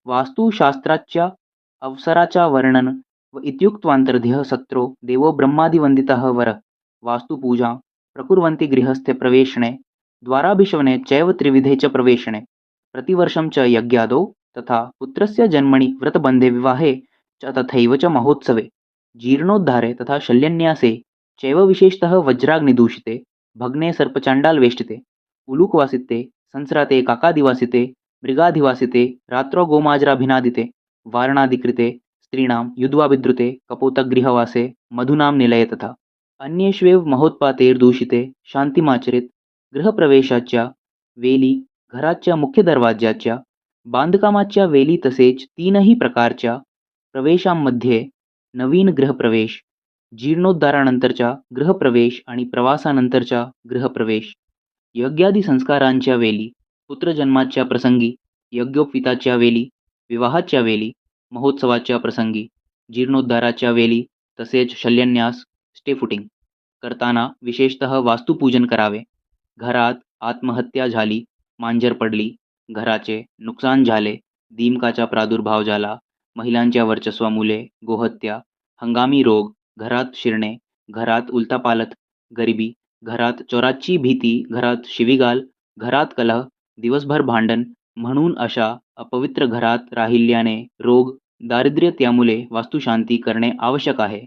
वास्तुशास्त्राच्या अवसराच्या वर्णन व इत्युक्त्वान्तर्ध्यः सत्रो देवो ब्रह्मादिवन्दितः वर वास्तुपूजा प्रकुर्वन्ति गृहस्थे प्रवेशने द्वाराभिशवने चैव त्रिविधे च प्रवेशने प्रतिवर्षं च यज्ञादौ तथा पुत्रस्य जन्मनि व्रतबन्धे विवाहे च तथैव च महोत्सवे जीर्णोद्धारे तथा शल्यन्यासे चैव विशेषतः वज्राग्निदूषिते भग्ने सर्पचाण्डालवेष्टिते उलूकवासिते संस्राते काकादिवासिते मृगाधिवासिते रात्रौ गोमाजराभिनादिते वारणादिकृते स्त्रीणां युद्वाभिद्रुते कपोतगृहवासे मधुनां निलये तथा अन्येष्वेव महोत्पातेर्दूषिते शांतिमाचरेत गृहप्रवेशाच्या वेली घराच्या मुख्य दरवाज्याच्या बांधकामाच्या वेली तसेच तीनही प्रकारच्या प्रवेशांमध्ये नवीन गृहप्रवेश जीर्णोद्धारानंतरचा गृहप्रवेश आणि प्रवासानंतरचा गृहप्रवेश यज्ञादी संस्कारांच्या वेली पुत्रजन्माच्या प्रसंगी यज्ञोपवीताच्या वेली विवाहाच्या वेली महोत्सवाच्या प्रसंगी जीर्णोद्धाराच्या वेली तसेच शल्यन्यास स्टेफुटिंग करताना विशेषतः वास्तुपूजन करावे. घरात आत्महत्या झाली, मांजर पडली, घराचे नुकसान झाले, दीमकाचा प्रादुर्भाव झाला, महिलांच्या वर्चस्वामुळे गोहत्या, हंगामी रोग, घरात शिरणे, घरात उलथापालथ, गरिबी, घरात चोराची भीती, घरात शिवीगाळ, घरात कलह, दिवसभर भांडण म्हणून अशा अपवित्र घरात राहिल्याने रोग, दारिद्र्य त्यामुळे वास्तुशांती करणे आवश्यक आहे.